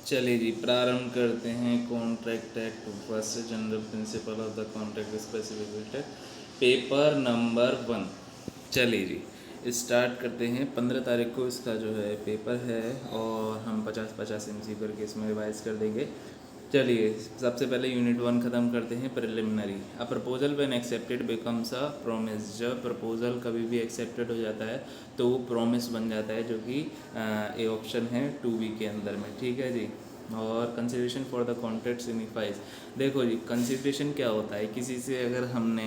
चलिए जी प्रारंभ करते हैं। Contract act first general principle of the contract specific paper number 1। चलिए जी स्टार्ट करते हैं। 15 तारीख को इसका जो है पेपर है और हम 50-50 MC करके इसमें रिवाइज कर देंगे। चलिए सबसे पहले यूनिट 1 ख़त्म करते हैं। Preliminary. A proposal when accepted becomes a promise. जब प्रपोजल कभी भी एक्सेप्टेड हो जाता है तो वो प्रॉमिस बन जाता है, जो कि ए ऑप्शन है 2B के अंदर में। ठीक है जी। और consideration for the contract signifies. देखो जी कंसिडरेशन क्या होता है, किसी से अगर हमने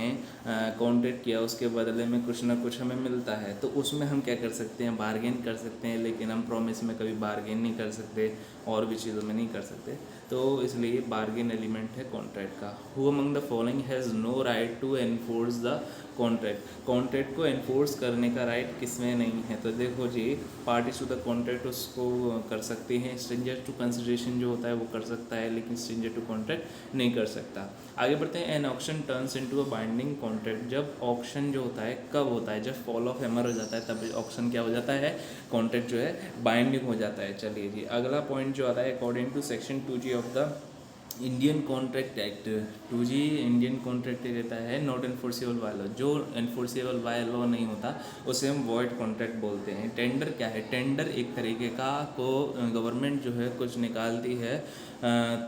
कॉन्ट्रैक्ट किया उसके बदले में कुछ ना कुछ हमें मिलता है तो उसमें हम क्या कर सकते हैं, बार्गेन कर सकते हैं। लेकिन हम प्रॉमिस में कभी बार्गेन नहीं कर सकते और भी चीज़ों में नहीं कर सकते, तो इसलिए बार्गेन एलिमेंट है कॉन्ट्रैक्ट का। Who among the following has no right to enforce the contract. Contract को एनफोर्स करने का राइट किसमें नहीं है, तो देखो जी पार्टीज टू द कॉन्ट्रैक्ट उसको कर सकती हैं। स्ट्रेंजर टू कंसिडरेशन जो होता है वो कर सकता है, लेकिन स्ट्रेंजर टू कॉन्ट्रैक्ट नहीं कर सकता। आगे बढ़ते हैं। An auction turns into a binding contract. जब ऑक्शन जो होता है कब होता है, जब फॉल ऑफ हैमर हो जाता है तब ऑक्शन क्या हो जाता है, कॉन्ट्रैक्ट जो है बाइंडिंग हो जाता है। चलिए जी अगला पॉइंट जो आता है, according to section 2G of the Indian contract act. 2G Indian contract रहता है नॉट एनफोर्सेबल बाय लॉ। जो एनफोर्सेबल बाय लॉ नहीं होता उसे हम वॉइड कॉन्ट्रैक्ट बोलते हैं। टेंडर क्या है, टेंडर एक तरीके का को गवर्नमेंट जो है कुछ निकालती है,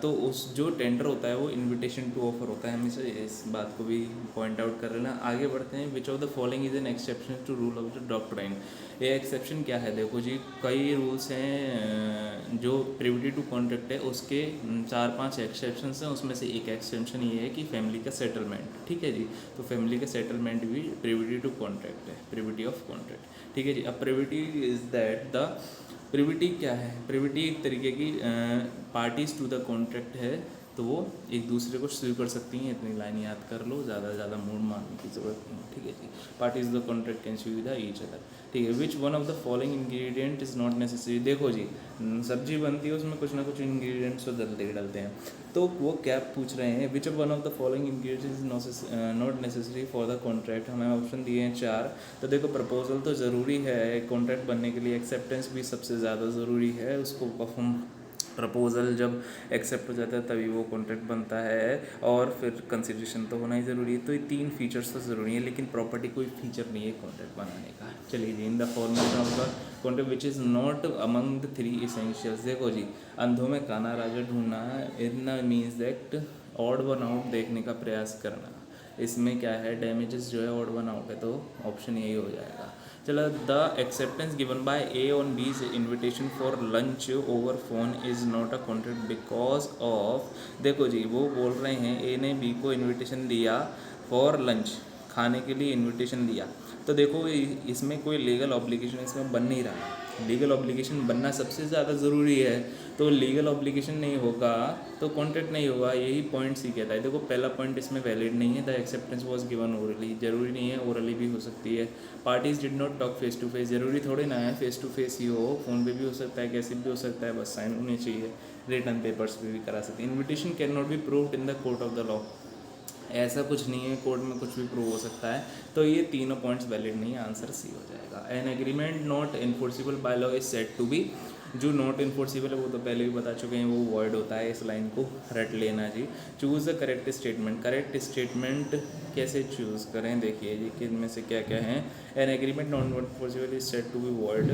तो उस जो टेंडर होता है वो इनविटेशन टू ऑफर होता है। हमेशा इस बात को भी पॉइंट आउट कर लेना। आगे बढ़ते हैं। Which of the following is an exception to rule of the doctrine. ये एक्सेप्शन क्या है, देखो जी कई रूल्स हैं जो प्रिविटी टू कॉन्ट्रैक्ट है उसके 4-5 एक्सेप्शंस हैं। उसमें से एक एक्सेप्शन ये है कि फैमिली का सेटलमेंट। ठीक है जी, तो फैमिली का सेटलमेंट भी प्रिविटी टू कॉन्ट्रैक्ट है, प्रिविटी ऑफ कॉन्ट्रैक्ट। ठीक है जी। अब privity is that the privity क्या है, प्रिविटी एक तरीके की पार्टीज टू द कॉन्ट्रैक्ट है, तो वो एक दूसरे को स्वीव कर सकती हैं। इतनी लाइन याद कर लो, ज़्यादा मूड मारने की ज़रूरत नहीं। ठीक है जी। Parties the contract can sue the each other. ठीक है। Which one of the following ingredient is not necessary. देखो जी सब्जी बनती है उसमें कुछ ना कुछ इंग्रेडिएंट्स तो डलते हैं, तो वो क्या पूछ रहे हैं, विच one of the following ingredients is not necessary for the contract. हमें ऑप्शन दिए हैं 4। तो देखो प्रपोजल तो ज़रूरी है कॉन्ट्रैक्ट बनने के लिए, एक्सेप्टेंस भी सबसे ज़्यादा ज़रूरी है। उसको परफॉर्म प्रपोजल जब एक्सेप्ट हो जाता है तभी वो कॉन्ट्रैक्ट बनता है, और फिर कंसिडरेशन तो होना ही ज़रूरी है। तो ये 3 फीचर्स तो ज़रूरी है, लेकिन प्रॉपर्टी कोई फीचर नहीं है कॉन्ट्रैक्ट बनाने का। चलिए जी। In the formation of the contract which is not among the 3 essentials. देखो जी अंधों में काना राजा ढूंढना इतना means that odd one out देखने का प्रयास करना। इसमें क्या है, डैमेजेस जो है ऑड वन आउट है, तो ऑप्शन यही हो जाएगा। चलो the acceptance given by A on B's invitation for lunch over phone is not a contract because of. देखो जी वो बोल रहे हैं ए ने बी को इन्विटेशन दिया फॉर लंच, खाने के लिए इन्विटेशन दिया, तो देखो इसमें कोई लीगल ऑब्लिगेशन इसमें बन नहीं रहा। लीगल ऑब्लिगेशन बनना सबसे ज़्यादा ज़रूरी है, तो लीगल ऑब्लिगेशन नहीं होगा तो कॉन्ट्रैक्ट नहीं होगा। यही पॉइंट सी कहता है। देखो पहला पॉइंट इसमें वैलिड नहीं है। The acceptance was given orally, जरूरी नहीं है ओरली भी हो सकती है। Parties did not talk face to face, जरूरी थोड़ी ना है फेस टू फेस ही हो, फ़ोन पे भी हो सकता है, कैसे भी हो सकता है, बस साइन होने चाहिए। रिटर्न पेपर्स पे भी करा सकते हैं। Invitation can not be proved in the court of the law, ऐसा कुछ नहीं है कोर्ट में कुछ भी प्रूव हो सकता है। तो ये तीनों पॉइंट्स वैलिड नहीं है, आंसर सी हो जाएगा। An agreement not enforcible by law is said to be. जो नॉट इन्फोर्सिबल है वो तो पहले भी बता चुके हैं, वो वॉइड होता है। इस लाइन को रट लेना जी। Choose the correct statement. Correct statement कैसे चूज़ करें, देखिए जी कि इनमें से क्या क्या हैं। An agreement not enforceable is said to be void,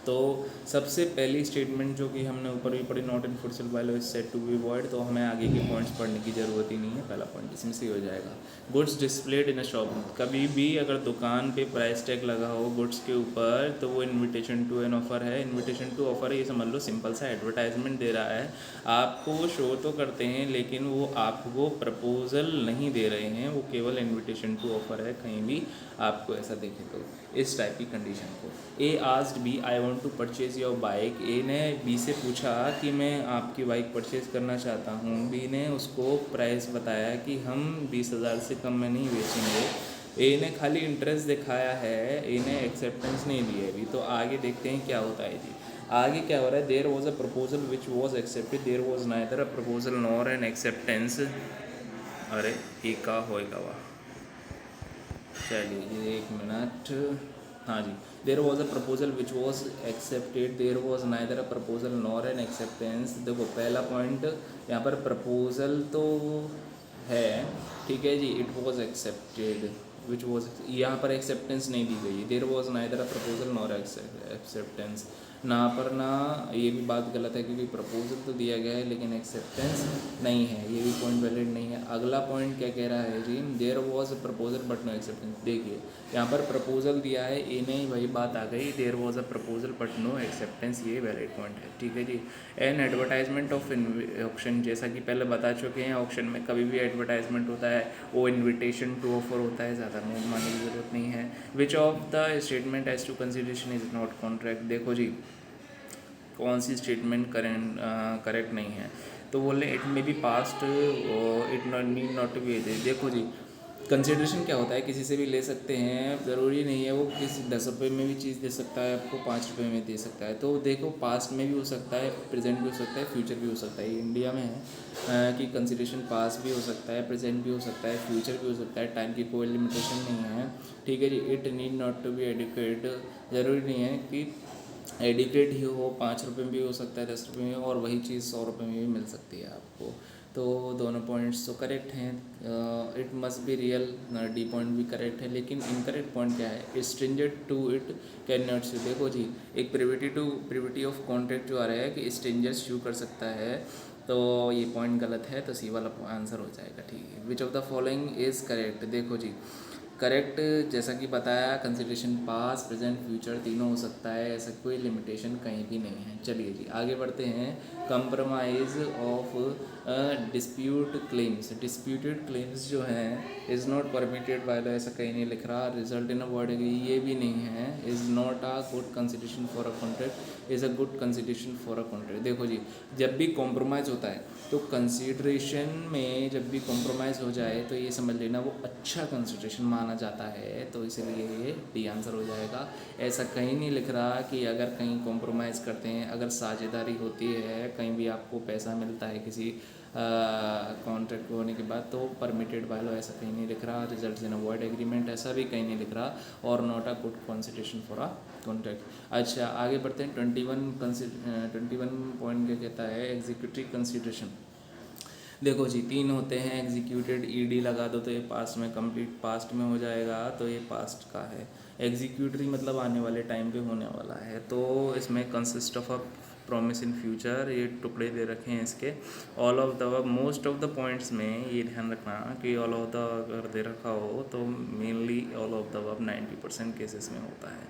तो सबसे पहली स्टेटमेंट जो कि हमने ऊपर भी पढ़ी, not enforceable by law is said to be void, तो हमें आगे के पॉइंट्स पढ़ने की ज़रूरत ही नहीं है। पहला पॉइंट इसमें से हो जाएगा। Goods displayed in a shop. कभी भी अगर दुकान पे प्राइस टैग लगा हो गुड्स के ऊपर तो वो इन्विटेशन टू एन ऑफर है। इन्विटेशन टू ऑफर ये समझ लो सिंपल सा एडवर्टाइजमेंट दे रहा है। आपको शो तो करते हैं लेकिन वो आपको प्रपोजल नहीं दे रहे हैं, वो केवल इन्विटेशन टू ऑफर है। कहीं भी आपको ऐसा देखे तो इस टाइप की कंडीशन को। A asked B I want to purchase your bike. A ने बी से पूछा कि मैं आपकी बाइक परचेज़ करना चाहता हूँ। बी ने उसको प्राइस बताया कि हम 20,000 से कम में नहीं बेचेंगे। ए ने खाली इंटरेस्ट दिखाया है, ए ने एक्सेप्टेंस नहीं दी है अभी। तो आगे देखते हैं क्या होता है जी। आगे क्या हो रहा है, there was a proposal which was accepted, there was neither a proposal nor an acceptance. अरे ये का होएगा वाह, चलिए ये 1 मिनट। हाँ जी। There was a proposal which was accepted, there was neither a proposal nor an acceptance. देखो पहला पॉइंट यहाँ पर प्रपोजल तो है, ठीक है जी, it was accepted which was, यहाँ पर एक्सेप्टेंस नहीं दी गई है, there was neither a proposal nor acceptance, ना पर ना, ये भी बात गलत है क्योंकि प्रपोजल तो दिया गया है लेकिन एक्सेप्टेंस नहीं है, ये भी पॉइंट वैलिड नहीं है। अगला पॉइंट क्या कह रहा है जी, there was proposal but no acceptance. देखिए यहाँ पर प्रपोजल दिया है, ए नहीं, वही बात आ गई, there was a proposal but no acceptance, ये वैलिड पॉइंट है, ठीक है जी। एन एडवर्टाइजमेंट ऑफ ऑप्शन, जैसा कि पहले बता चुके हैं, ऑप्शन में कभी भी एडवर्टाइजमेंट होता है वो इन्विटेशन टू ऑफर होता है, ज़्यादा मूड मानने की ज़रूरत नहीं है। Which of the statement as to consideration is not contract. देखो जी कौन सी स्टेटमेंट करेक्ट नहीं है, तो बोल रहे it may be past, it need not to be. देखो जी कंसिडरेशन क्या होता है, किसी से भी ले सकते हैं, ज़रूरी नहीं है वो किसी 10 रुपये में भी चीज़ दे सकता है आपको, 5 रुपये में दे सकता है। तो देखो पास्ट में भी हो सकता है, प्रेजेंट भी हो सकता है, फ्यूचर भी हो सकता है। इंडिया में है कि कंसिडरेशन पास्ट भी हो सकता है, प्रेजेंट भी हो सकता है, फ्यूचर भी हो सकता है, टाइम की कोई लिमिटेशन नहीं है, ठीक है जी। It need not to be adequate, ज़रूरी नहीं है कि एडिकेट ही हो, 5 रुपये में भी हो सकता है, 10 रुपये में, और वही चीज़ 100 रुपये में भी मिल सकती है आपको। तो दोनों पॉइंट्स तो करेक्ट हैं, it must be real, D point भी करेक्ट है, लेकिन इनकरेक्ट पॉइंट क्या है, stranger to it can not sue. देखो जी एक प्रिविटी ऑफ कॉन्ट्रैक्ट जो आ रहा है कि स्ट्रेंजर शू कर सकता है, तो ये पॉइंट गलत है, तो सी वाला आंसर हो जाएगा, ठीक है। Which of the following is correct. देखो जी करेक्ट, जैसा कि बताया कंसिडरेशन पास प्रेजेंट फ्यूचर तीनों हो सकता है, ऐसा कोई लिमिटेशन कहीं भी नहीं है। चलिए जी आगे बढ़ते हैं। Compromise of dispute claims, disputed claims जो हैं is not permitted by law, ऐसा कहीं नहीं लिख रहा। रिजल्ट इन अ वर्ड ये भी नहीं है। Is not a good consideration for a contract, is a good consideration for a contract. देखो जी जब भी कॉम्प्रोमाइज़ होता है तो कंसिडरेशन में जब भी कॉम्प्रोमाइज़ हो जाए तो ये समझ लेना वो अच्छा कंसिडरेशन माना जाता है, तो इसलिए ये डी आंसर हो जाएगा। ऐसा कहीं नहीं लिख रहा कि अगर कहीं कॉम्प्रोमाइज़ करते हैं, अगर साझेदारी होती है, कहीं भी आपको पैसा मिलता है किसी कॉन्ट्रैक्ट होने के बाद, तो परमिटेड बाय लॉ, ऐसा कहीं नहीं लिख रहा। रिजल्ट्स इन अवॉइड एग्रीमेंट, ऐसा भी कहीं नहीं लिख रहा। और not a good consideration for a contract. अच्छा आगे बढ़ते हैं। 21 पॉइंट क्या कहता है, एग्जीक्यूटिव कंसिडरेशन। देखो जी 3 होते हैं, एग्जीक्यूटेड, ईडी लगा दो तो ये पास्ट में, कंप्लीट पास्ट में हो जाएगा, तो ये पास्ट का है। एग्जीक्यूटरी मतलब आने वाले टाइम पे होने वाला है, तो इसमें consist of a promise in future, ये टुकड़े दे रखे हैं इसके। All of the most of the points में ये ध्यान रखना कि ऑल ऑफ द अगर दे रखा हो तो mainly all of the 90% cases में होता है।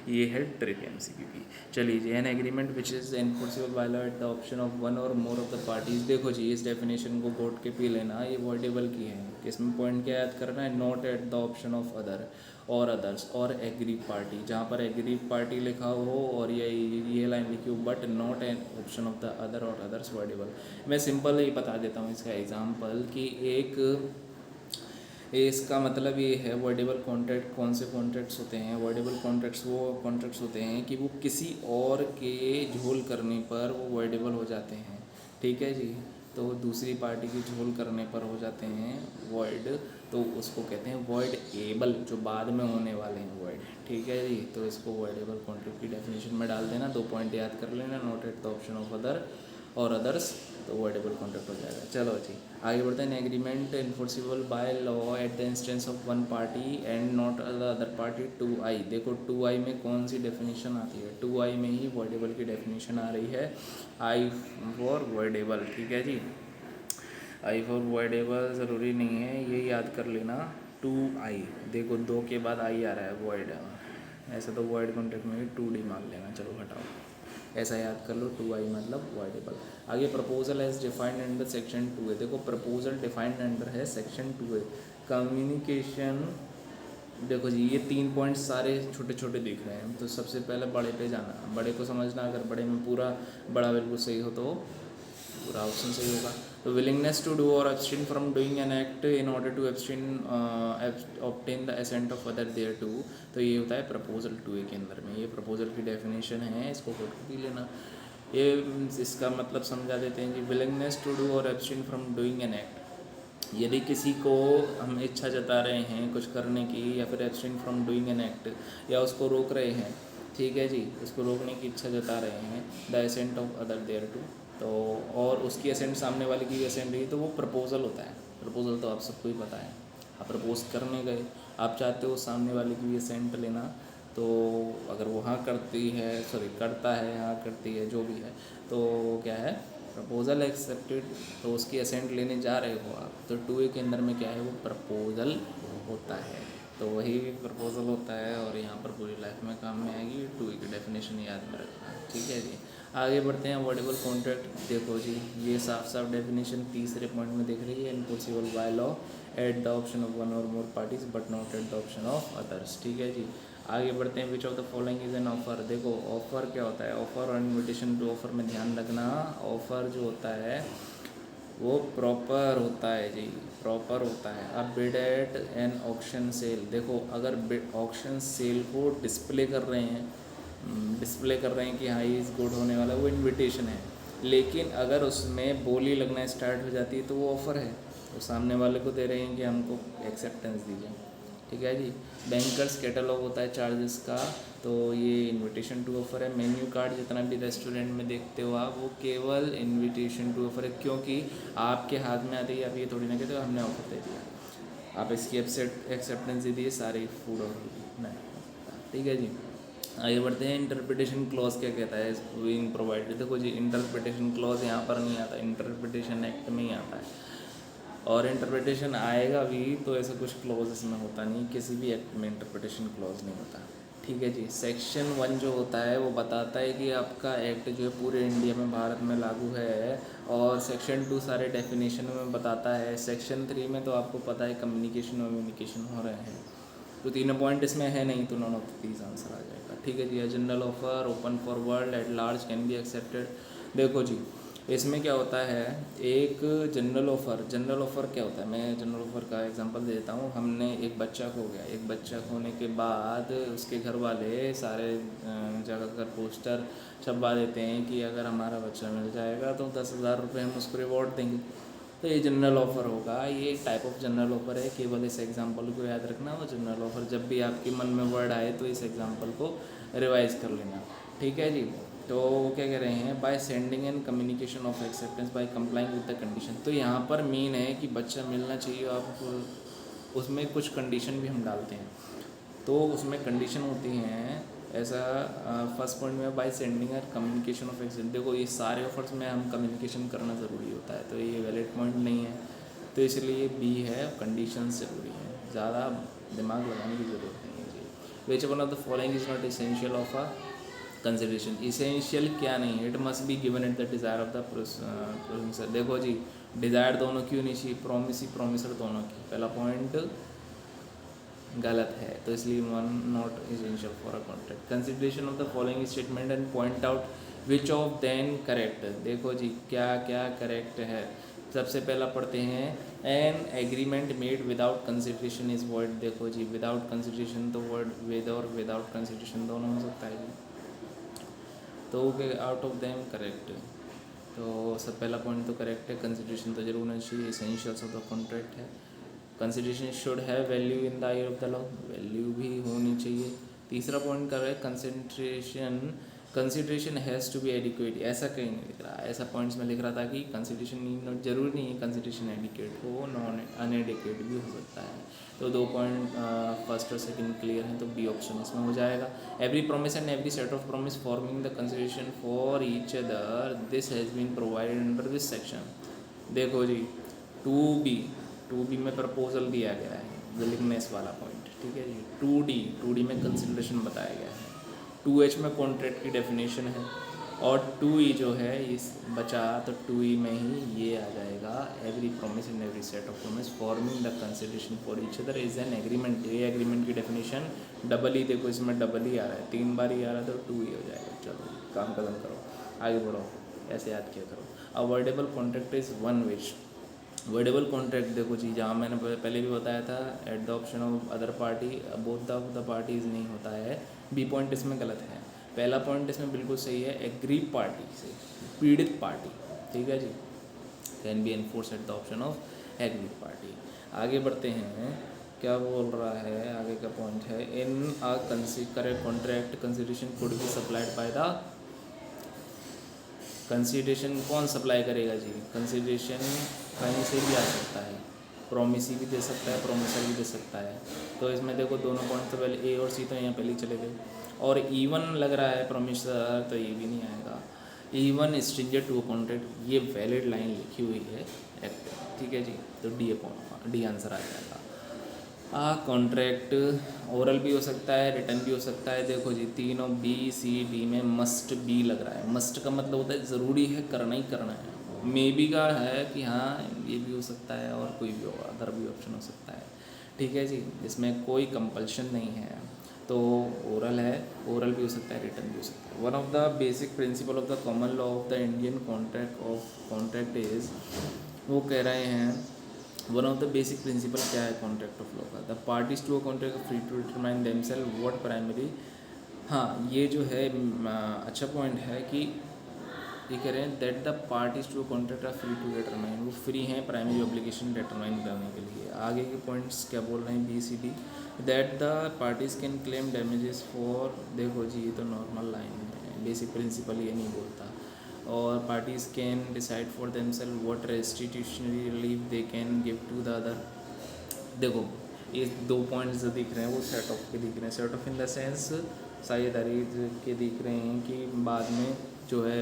ये है ट्रिक एमसीक्यू की। चलिए जी an agreement which is enforceable by law at the option of one or more of the parties. देखो जी इस डेफिनेशन को घोट के पी लेना, ये वर्डेबल की है, इसमें पॉइंट क्या याद करना है, not at the option of other और अदर्स और एग्री पार्टी। जहाँ पर एग्री पार्टी लिखा हो और ये लाइन लिखी हो, but not an option of the other और अदर्स वर्डेबल। मैं सिंपल ही बता देता हूँ इसका एग्जाम्पल कि एक इसका मतलब ये है वर्डेबल कॉन्ट्रैक्ट। कौन से कॉन्ट्रैक्ट्स होते हैं वर्डेबल कॉन्ट्रैक्ट्स, वो कॉन्ट्रैक्ट्स होते हैं कि वो किसी और के झोल करने पर वो वर्डेबल हो जाते हैं, ठीक है जी। तो दूसरी पार्टी की झोल करने पर हो जाते हैं वॉइड, तो उसको कहते हैं वॉइड एबल, जो बाद में होने वाले हैं वॉइड, ठीक है जी। तो इसको वर्डेबल कॉन्ट्रैक्ट की डेफिनेशन में डाल देना, 2 पॉइंट याद कर लेना, not at the option of other और अदर्स, तो वर्डेबल कॉन्ट्रैक्ट हो जाएगा। चलो जी आगे बढ़ते हैं। Agreement enforceable by law at the instance of one party and not the other party. 2i, देखो 2i में कौन सी डेफिनेशन आती है, 2i में ही वर्डेबल की डेफिनेशन आ रही है, आई फॉर वर्डेबल, ठीक है जी। आई फॉर वर्डेबल ज़रूरी नहीं है, ये याद कर लेना 2i। देखो 2 के बाद आई आ रहा है वर्ड, ऐसा तो वर्ड कॉन्ट्रैक्ट में भी 2d मान लेना, चलो हटाओ, ऐसा याद कर लो 2i मतलब वर्डेबल। आगे proposal as defined under section 2 है। देखो प्रपोजल डिफाइंड अंडर है सेक्शन 2 है। कम्युनिकेशन, देखो जी ये 3 पॉइंट सारे छोटे छोटे दिख रहे हैं, तो सबसे पहले बड़े पे जाना, बड़े को समझना, अगर बड़े में पूरा बड़ा बिल्कुल सही हो तो पूरा ऑप्शन सही होगा। तो विलिंगनेस टू डू और abstain from doing an act in order to abstain obtain the assent of other thereto, तो ये होता है प्रपोजल 2 के अंदर में। ये प्रपोजल की डेफिनेशन है, इसको कोट भी लेना। ये इसका मतलब समझा देते हैं कि विलिंगनेस टू डू और abstain from doing an act, यदि किसी को हम इच्छा जता रहे हैं कुछ करने की, या फिर abstain from doing an act, या उसको रोक रहे हैं ठीक है जी, उसको रोकने की इच्छा जता रहे हैं, the assent of other thereto, तो और उसकी एसेंट सामने वाले की भी एसेंट रही, तो वो प्रपोजल होता है। प्रपोजल तो आप सबको ही पता है, आप प्रपोज करने गए, आप चाहते हो सामने वाले की भी एसेंट लेना, तो अगर वो हाँ करती है, सॉरी करता है, हाँ करती है, जो भी है, तो क्या है, प्रपोजल एक्सेप्टेड, तो उसकी एसेंट लेने जा रहे हो आप, तो 2A के अंदर में क्या है, वो प्रपोजल होता है, तो वही प्रपोजल होता है, और यहाँ पर पूरी लाइफ में काम में आएगी। 2A की डेफिनेशन याद में रखना, ठीक है जी। आगे बढ़ते हैं, वर्डेबल कॉन्ट्रैक्ट, देखो जी ये साफ साफ डेफिनेशन तीसरे पॉइंट में दिख रही है, enforceable by law at the option of one or more parties but not at the option of others, ठीक है जी। आगे बढ़ते हैं, which of the following is an offer, देखो ऑफर क्या होता है, ऑफर और इन्विटेशन टू ऑफर में ध्यान रखना, ऑफर जो होता है वो प्रॉपर होता है जी, प्रॉपर होता है। अब bid at an auction sale, देखो अगर ऑक्शन सेल को डिस्प्ले कर रहे हैं, कि हाँ ये इस गुड होने वाला है, वो इनविटेशन है, लेकिन अगर उसमें बोली लगना स्टार्ट हो जाती है तो वो ऑफ़र है, तो सामने वाले को दे रहे हैं कि हमको एक्सेप्टेंस दीजिए, ठीक है जी। बैंकर्स कैटलॉग होता है चार्जेस का, तो ये इनविटेशन टू ऑफर है। मेन्यू कार्ड जितना भी रेस्टोरेंट में देखते हो आप, वो केवल इनविटेशन टू ऑफर है, क्योंकि आपके हाथ में आते ही आप ये थोड़ी ना कहते हो हमने ऑफर दे दिया, आप इसकी एक्सेप्टेंस दे दिए सारे फूड और नहीं, ठीक है जी। आगे बढ़ते हैं, इंटरप्रिटेशन क्लॉज क्या कहता है, बीइंग प्रोवाइडेड, देखो जी इंटरप्रिटेशन क्लॉज यहाँ पर नहीं आता, इंटरप्रिटेशन एक्ट में ही आता है, और इंटरप्रिटेशन आएगा भी तो ऐसा कुछ क्लॉज इसमें होता नहीं, किसी भी एक्ट में इंटरप्रिटेशन क्लॉज नहीं होता, ठीक है जी। सेक्शन 1 जो होता है वो बताता है कि आपका एक्ट जो है पूरे इंडिया में, भारत में लागू है, और सेक्शन 2 सारे डेफिनेशन में बताता है। सेक्शन 3 में तो आपको पता है कम्युनिकेशन हो रहे हैं, तो तीनों पॉइंट इसमें है नहीं, तो नॉन ऑफ दीज आंसर आ जाएगा, ठीक है जी। General offer open for world at large can be accepted, देखो जी इसमें क्या होता है, एक जनरल ऑफ़र क्या होता है, मैं जनरल ऑफ़र का एग्जांपल दे देता हूँ। हमने एक बच्चा खो गया, एक बच्चा खोने के बाद उसके घर वाले सारे जगह कर पोस्टर छपवा देते हैं कि अगर हमारा बच्चा मिल जाएगा तो 10,000 रुपये हम उसको रिवॉर्ड देंगे, तो ये जनरल ऑफ़र होगा, ये एक टाइप ऑफ जनरल ऑफ़र है, केवल इस एग्जांपल को याद रखना। वो जनरल ऑफ़र जब भी आपके मन में वर्ड आए तो इस एग्जांपल को रिवाइज कर लेना, ठीक है जी। तो वो क्या कह रहे हैं, by sending end communication of acceptance bye complying with the condition, तो यहाँ पर मेन है कि बच्चा मिलना चाहिए, आप उसमें कुछ कंडीशन भी हम डालते हैं, तो उसमें कंडीशन होती हैं ऐसा। फर्स्ट पॉइंट में by sending end communication of acceptance, देखो ये सारे ऑफर्स में हम कम्युनिकेशन करना ज़रूरी होता है, तो ये वैलिड पॉइंट नहीं है, तो इसलिए बी है, कंडीशन ज़रूरी है, ज़्यादा दिमाग लगाने की ज़रूरत नहीं है जी। Which one of the following is not essential of a consideration, essential क्या नहीं है, it must be given at the desire of the producer, देखो जी डिज़ायर दोनों क्यों नहीं चाहिए, प्रोमिसर दोनों की, पहला पॉइंट गलत है, तो इसलिए one not essential for a contract. Consideration of the following statement and point out which of then correct, देखो जी क्या क्या करेक्ट है। सबसे पहला पढ़ते हैं, an agreement made without consideration is void, देखो जी विदाउट कंसिडरेशन तो वर्ड विद और विदाउट कंसिडरेशन दोनों हो सकता है जी, तो आउट ऑफ देम करेक्ट, तो सब पहला पॉइंट तो करेक्ट है, कंसिडरेशन तो जरूर होना चाहिए, एसेंशियल्स ऑफ द कॉन्ट्रैक्ट है। Consideration should have value in the eye of the law, value भी होनी चाहिए। तीसरा पॉइंट कर रहा है consideration has to be adequate, ऐसा कहीं नहीं लिख रहा, ऐसा पॉइंट्स में लिख रहा था कि कंसिडरेशन जरूरी नहीं है कंसिडरेशन एडिक्वेट हो, नॉन अनएडिक्वेट भी हो सकता है, तो 2 पॉइंट फर्स्ट और सेकंड क्लियर हैं, तो बी ऑप्शन इसमें हो जाएगा। Every promise and every set of promise forming the consideration for each other, this has been provided under this section, देखो जी 2B में प्रपोजल दिया गया है, विलिंगनेस वाला पॉइंट, ठीक है जी। 2D में कंसिडरेशन बताया गया है, 2H में कॉन्ट्रैक्ट की डेफिनेशन है, और 2E जो है इस बचा, तो 2E में ही ये आ जाएगा, every promise and every set of promise forming the consideration for each other is an agreement, ये एग्रीमेंट की डेफिनेशन डबल ही, देखो इसमें डबल ही आ रहा है, 3 बार ही आ रहा है, तो 2E हो जाएगा। चलो काम खत्म करो, आगे बढ़ो, ऐसे याद किया करो। A voidable contract is one which, voidable contract देखो जी, जहाँ मैंने पहले भी बताया था, at the option of other party both the parties नहीं होता है, बी पॉइंट इसमें गलत है, पहला पॉइंट इसमें बिल्कुल सही है, एग्री पार्टी से पीड़ित पार्टी, ठीक है जी, can be enforce at the option of aggrieved party. आगे बढ़ते हैं, क्या बोल रहा है, आगे का पॉइंट है, in a correct contract consideration could be supplied by the, consideration कौन सप्लाई करेगा जी, कंसिडरेशन कहीं से भी आ सकता है, प्रोमिसी भी दे सकता है, प्रोमिसर भी दे सकता है। तो इसमें देखो दोनों पॉइंट तो पहले ए और सी तो यहाँ पहले ही चले गए, और इवन लग रहा है प्रोमिसर, तो ये भी नहीं आएगा। इवन स्ट्रिंजर टू कॉन्ट्रैक्ट, ये वैलिड लाइन लिखी हुई है एक्ट, ठीक है जी, तो डी आंसर आ जाएगा। कॉन्ट्रैक्ट ओरल भी हो सकता है, रिटर्न भी हो सकता है। देखो जी तीनों बी सी डी में मस्ट बी लग रहा है, मस्ट का मतलब होता है ज़रूरी है, करना ही करना है। मे बी का है कि हाँ ये भी हो सकता है और कोई भी होगा, अदर भी ऑप्शन हो सकता है, ठीक है जी, इसमें कोई कंपल्शन नहीं है। तो ओरल है, ओरल भी हो सकता है, रिटर्न भी हो सकता है। One of the basic principle of the common law of the Indian contract is, वो कह रहे हैं one of the basic principle क्या है कॉन्ट्रैक्ट ऑफ लॉ का, the parties to a contract free to determine themself what primary. हाँ ये जो है अच्छा पॉइंट है कि ये कह रहे हैं that the parties to a contract are free to determine, वो फ्री हैं प्राइमरी ऑब्लिगेशन डिटरमाइन करने के लिए। आगे के पॉइंट्स क्या बोल रहे हैं B C D, that the parties can claim damages for, देखो जी ये तो नॉर्मल लाइन है, बेसिक प्रिंसिपल ये नहीं बोलता। और parties can decide for themselves what restitutionary relief they can give to the other. देखो ये दो पॉइंट्स जो दिख रहे हैं वो सेट ऑफ के दिख रहे हैं, set of in the sense साझेदारी के दिख रहे हैं कि बाद में जो है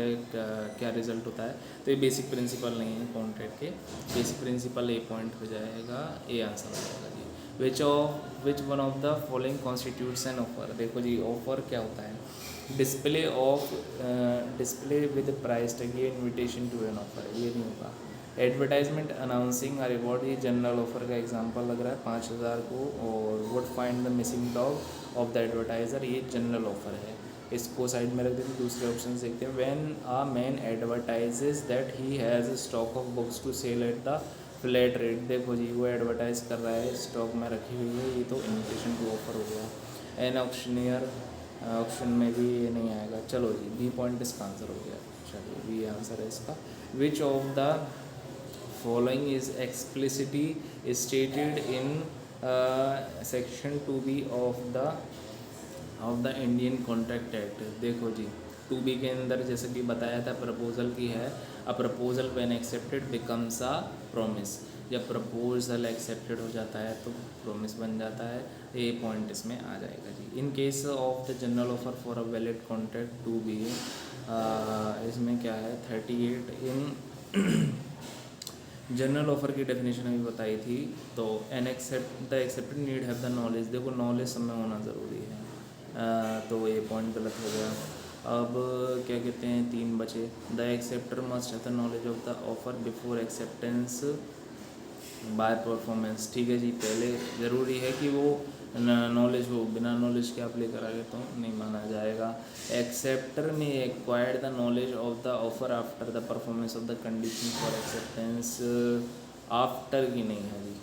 क्या रिजल्ट होता है। तो ये बेसिक प्रिंसिपल नहीं है कॉन्ट्रैक्ट के, बेसिक प्रिंसिपल ए पॉइंट हो जाएगा, ए आंसर हो जाएगा जी। Which one of the following constitutes an offer, देखो जी ऑफर क्या होता है, डिस्प्ले विद प्राइस टैग, ये इन्विटेशन टू एन ऑफर, ये नहीं होगा। एडवर्टाइजमेंट अनाउंसिंग अ रिवॉर्ड, ये जनरल ऑफर का एग्जांपल लग रहा है 5000 को। और would find the missing dog of the advertiser, ये जनरल ऑफर है, इसको साइड में रख देते हैं। दूसरे ऑप्शन देखते हैं, when a man advertises that he has stock of books to sell at the flat rate, देखो जी वो एडवर्टाइज कर रहा है, स्टॉक में रखी हुई है, ये तो इन्विटेशन टू ऑफर हो गया। एन ऑक्शनियर, ऑप्शन में भी ये नहीं आएगा। चलो जी बी पॉइंट इसका आंसर हो गया, चलिए बी आंसर है इसका। विच of the following is explicitly stated in section 2B of the Indian contract act, देखो जी 2B के अंदर जैसे कि बताया था प्रपोजल की है, a proposal when accepted becomes a promise, जब प्रपोजल एक्सेप्टेड हो जाता है तो प्रॉमिस बन जाता है, ए पॉइंट इसमें आ जाएगा जी। In case of the general offer for a valid contract 2B, इसमें क्या है 38 इन जनरल ऑफर की डेफिनेशन अभी बताई थी। तो an accept the accepted need have the knowledge, देखो नॉलेज सब में होना ज़रूरी है, तो ये पॉइंट गलत हो गया। अब क्या कहते हैं 3 बचे, the acceptor must have the knowledge of the offer before acceptance bye performance, ठीक है जी, पहले ज़रूरी है कि वो नॉलेज हो, बिना नॉलेज के आप लेकर आगे तो नहीं माना जाएगा। एक्सेप्टर में acquired the knowledge of the offer after the performance of the condition for acceptance, after की नहीं है जी,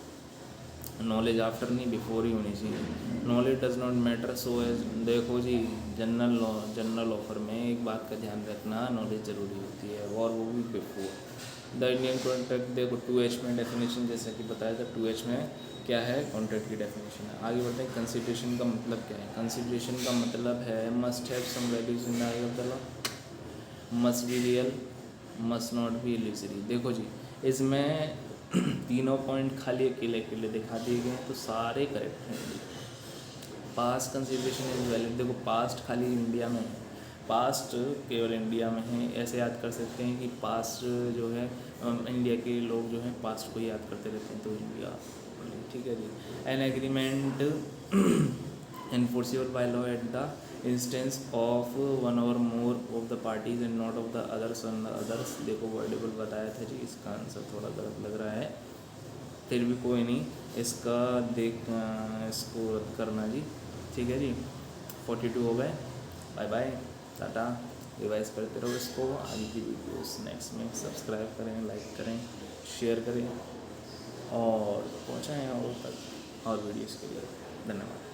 नॉलेज आफ्टर नहीं बिफोर ही होनी चाहिए। Knowledge does not matter so as, देखो जी जनरल ऑफर में एक बात का ध्यान रखना, नॉलेज ज़रूरी होती है और वो भी बिफोर। द इंडियन कॉन्ट्रैक्ट, देखो 2H में डेफिनेशन जैसा कि बताया था, 2H में क्या है कॉन्ट्रैक्ट की डेफिनेशन है। आगे बढ़ते हैं, कंसिडरेशन का मतलब क्या है, कंसिडरेशन का मतलब है must have some values in the eye of the law, must be real, must not be illusory. देखो जी इसमें तीनों पॉइंट खाली अकेले अकेले दिखा दिए गए हैं तो सारे करेक्ट हैं। पास्ट कंसिडरेशन इज वैलिड, देखो पास्ट खाली इंडिया में है, पास्ट केवल इंडिया में है, ऐसे याद कर सकते हैं कि पास्ट जो है इंडिया के लोग जो हैं पास्ट को याद करते रहते हैं तो इंडिया, ठीक है जी। An agreement enforceable by law at the instance of one or more of the parties and not of the others on the others, देखो वर्डेबल बताया था जी, इसका आंसर थोड़ा गलत लग रहा है, फिर भी कोई नहीं, इसका इसको रद्द करना जी, ठीक है जी। 42 हो गए, बाय बाय टाटा, रिवाइज करते रहो इसको। आगे की वीडियोस नेक्स्ट में सब्सक्राइब करें, लाइक करें, शेयर करें और पहुँचाएँ और तक और वीडियोस के लिए धन्यवाद।